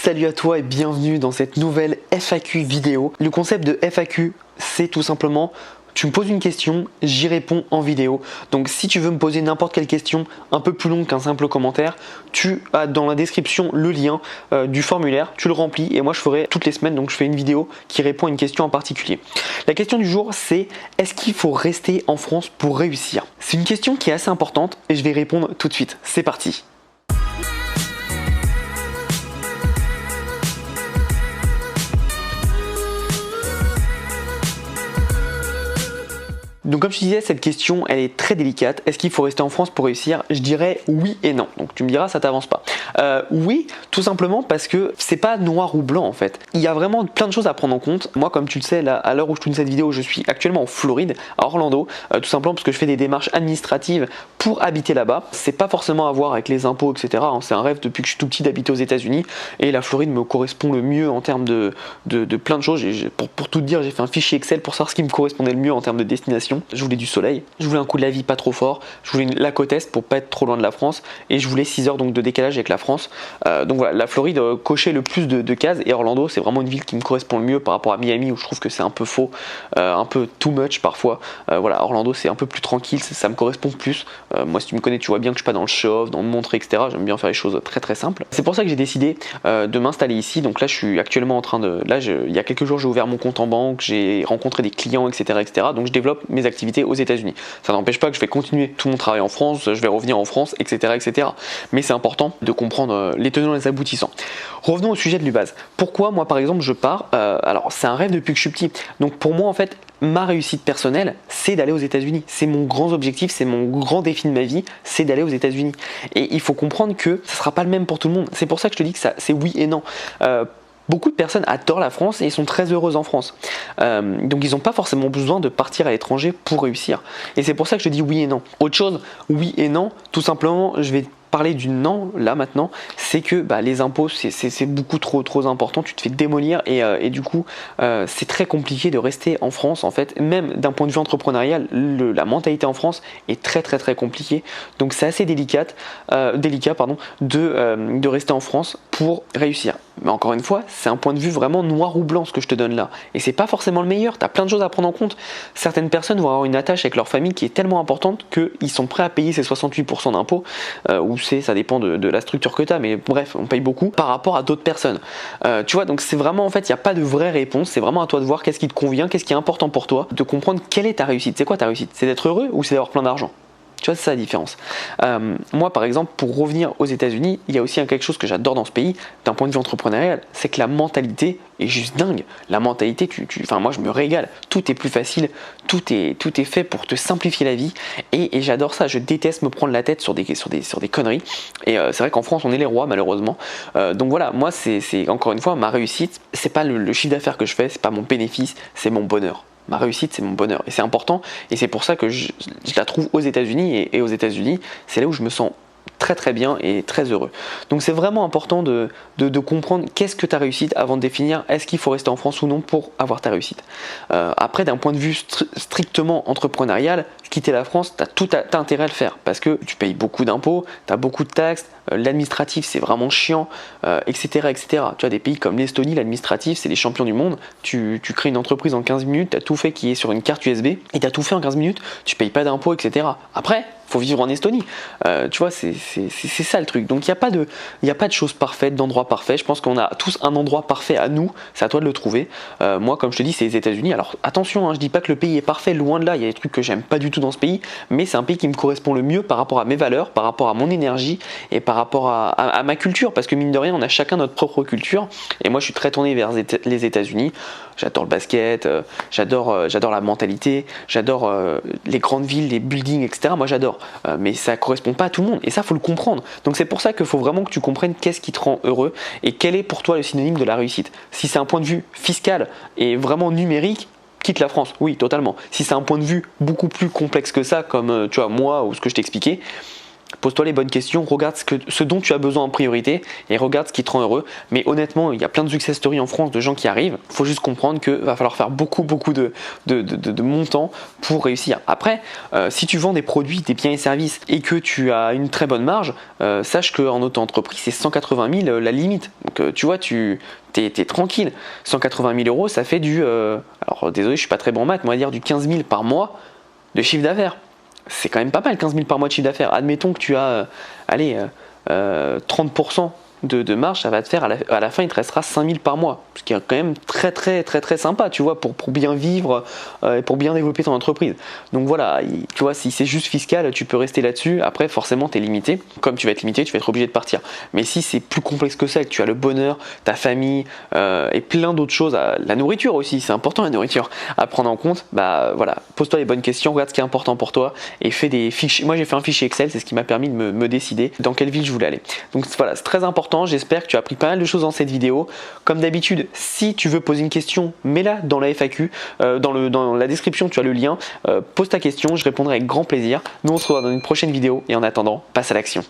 Salut à toi et bienvenue dans cette nouvelle FAQ vidéo. Le concept de FAQ, c'est tout simplement, tu me poses une question, j'y réponds en vidéo. Donc si tu veux me poser n'importe quelle question un peu plus longue qu'un simple commentaire, tu as dans la description le lien du formulaire, tu le remplis et moi je ferai toutes les semaines, donc je fais une vidéo qui répond à une question en particulier. La question du jour, c'est est-ce qu'il faut rester en France pour réussir? C'est une question qui est assez importante et je vais répondre tout de suite. C'est parti. Donc comme je te disais, cette question elle est très délicate. Est-ce qu'il faut rester en France pour réussir? Je dirais oui et non. Donc tu me diras, ça t'avance pas. Oui, tout simplement parce que c'est pas noir ou blanc en fait. Il y a vraiment plein de choses à prendre en compte. Moi, comme tu le sais, là, à l'heure où je tourne cette vidéo, je suis actuellement en Floride, à Orlando, tout simplement parce que je fais des démarches administratives pour habiter là-bas. C'est pas forcément à voir avec les impôts, etc. C'est un rêve depuis que je suis tout petit d'habiter aux États-Unis et la Floride me correspond le mieux en termes de plein de choses. Pour tout te dire, j'ai fait un fichier Excel pour savoir ce qui me correspondait le mieux en termes de destination. Je voulais du soleil, je voulais un coût de la vie pas trop fort, je voulais la côte est pour pas être trop loin de la France et je voulais 6 heures donc de décalage avec la France. Donc voilà, la Floride cochait le plus de cases et Orlando c'est vraiment une ville qui me correspond le mieux par rapport à Miami où je trouve que c'est un peu faux, un peu too much parfois. Voilà, Orlando c'est un peu plus tranquille, ça me correspond plus. Moi si tu me connais tu vois bien que je suis pas dans le show-off, dans le montrer etc. J'aime bien faire les choses très très simples. C'est pour ça que j'ai décidé de m'installer ici. Donc là je suis actuellement en train de, il y a quelques jours j'ai ouvert mon compte en banque, j'ai rencontré des clients etc. Donc je développe mes activités aux États-Unis. Ça n'empêche pas que je vais continuer tout mon travail en France, je vais revenir en France, etc. Mais c'est important de comprendre les tenants et les aboutissants. Revenons au sujet de base. Pourquoi moi par exemple je pars alors c'est un rêve depuis que je suis petit. Donc pour moi en fait ma réussite personnelle c'est d'aller aux États-Unis. C'est mon grand objectif, c'est mon grand défi de ma vie, c'est d'aller aux États-Unis. Et il faut comprendre que ça sera pas le même pour tout le monde. C'est pour ça que je te dis que c'est oui et non. Beaucoup de personnes adorent la France et ils sont très heureuses en France. Donc ils n'ont pas forcément besoin de partir à l'étranger pour réussir. Et c'est pour ça que je dis oui et non. Autre chose, oui et non, tout simplement, je vais parler du non là maintenant, c'est que les impôts c'est beaucoup trop important, tu te fais démolir et du coup c'est très compliqué de rester en France en fait, même d'un point de vue entrepreneurial, la mentalité en France est très compliquée, donc c'est assez délicat de rester en France pour réussir. Mais encore une fois, c'est un point de vue vraiment noir ou blanc ce que je te donne là. Et c'est pas forcément le meilleur, tu as plein de choses à prendre en compte. Certaines personnes vont avoir une attache avec leur famille qui est tellement importante qu'ils sont prêts à payer ces 68% d'impôts, ou ça dépend de la structure que tu as, mais bref, on paye beaucoup par rapport à d'autres personnes. Tu vois, donc c'est vraiment en fait, il n'y a pas de vraie réponse, c'est vraiment à toi de voir qu'est-ce qui te convient, qu'est-ce qui est important pour toi, de comprendre quelle est ta réussite. C'est quoi ta réussite? C'est d'être heureux ou c'est d'avoir plein d'argent? Tu vois, c'est ça la différence. Moi, par exemple, pour revenir aux États-Unis, il y a aussi quelque chose que j'adore dans ce pays, d'un point de vue entrepreneurial, c'est que la mentalité est juste dingue. La mentalité, moi, je me régale. Tout est plus facile, tout est fait pour te simplifier la vie, et j'adore ça. Je déteste me prendre la tête sur des conneries. Et c'est vrai qu'en France, on est les rois, malheureusement. Donc voilà, moi, c'est encore une fois ma réussite. C'est pas le chiffre d'affaires que je fais, c'est pas mon bénéfice, c'est mon bonheur. Ma réussite, c'est mon bonheur. Et c'est important. Et c'est pour ça que je la trouve aux États-Unis. Et aux États-Unis, c'est là où je me sens très bien et très heureux. Donc c'est vraiment important de comprendre qu'est-ce que ta réussite avant de définir est-ce qu'il faut rester en France ou non pour avoir ta réussite. Après, d'un point de vue strictement entrepreneurial, quitter la France, t'as intérêt à le faire parce que tu payes beaucoup d'impôts, tu as beaucoup de taxes, l'administratif c'est vraiment chiant, etc. Tu as des pays comme l'Estonie, l'administratif c'est les champions du monde. Tu crées une entreprise en 15 minutes, tu as tout fait qui est sur une carte USB et tu as tout fait en 15 minutes, tu payes pas d'impôts, etc. Après, faut vivre en Estonie. Tu vois, c'est ça le truc. Donc il n'y a pas de choses parfaites, d'endroits parfaits. Je pense qu'on a tous un endroit parfait à nous. C'est à toi de le trouver. Moi, comme je te dis, c'est les États-Unis. Alors attention, hein, je dis pas que le pays est parfait, loin de là. Il y a des trucs que j'aime pas du tout dans ce pays, mais c'est un pays qui me correspond le mieux par rapport à mes valeurs, par rapport à mon énergie et par rapport à ma culture. Parce que mine de rien, on a chacun notre propre culture. Et moi, je suis très tourné vers les États-Unis. J'adore le basket, j'adore la mentalité, j'adore les grandes villes, les buildings, etc. Moi, j'adore. Mais ça correspond pas à tout le monde et ça faut le comprendre. Donc c'est pour ça qu'il faut vraiment que tu comprennes qu'est-ce qui te rend heureux et quel est pour toi le synonyme de la réussite. Si c'est un point de vue fiscal et vraiment numérique, quitte la France, oui totalement. Si c'est un point de vue beaucoup plus complexe que ça, comme tu vois moi ou ce que je t'expliquais, Pose-toi les bonnes questions, regarde ce dont tu as besoin en priorité et regarde ce qui te rend heureux. Mais honnêtement, il y a plein de success stories en France de gens qui arrivent. Il faut juste comprendre qu'il va falloir faire beaucoup de montants pour réussir. Après, si tu vends des produits, des biens et services et que tu as une très bonne marge, sache qu'en auto-entreprise, c'est 180 000 la limite. Donc tu vois, t'es tranquille. 180 000 euros, ça fait alors désolé, je suis pas très bon en maths, mais on va dire du 15 000 par mois de chiffre d'affaires. C'est quand même pas mal, 15 000 par mois de chiffre d'affaires. Admettons que tu as, 30% de marge, ça va te faire, à la fin, il te restera 5 000 par mois. Ce qui est quand même très sympa, tu vois, pour bien vivre et pour bien développer ton entreprise. Donc voilà, tu vois, si c'est juste fiscal, tu peux rester là-dessus. Après, forcément, tu es limité. Comme tu vas être limité, tu vas être obligé de partir. Mais si c'est plus complexe que ça, que tu as le bonheur, ta famille et plein d'autres choses, la nourriture aussi, c'est important la nourriture, à prendre en compte, bah voilà, pose-toi les bonnes questions, regarde ce qui est important pour toi et fais des fichiers. Moi, j'ai fait un fichier Excel, c'est ce qui m'a permis de me décider dans quelle ville je voulais aller. Donc voilà, c'est très important. J'espère que tu as appris pas mal de choses dans cette vidéo. Comme d'habitude, si tu veux poser une question, mets-la dans la FAQ, dans la description, tu as le lien. Pose ta question, je répondrai avec grand plaisir. Nous, on se revoit dans une prochaine vidéo et en attendant, passe à l'action.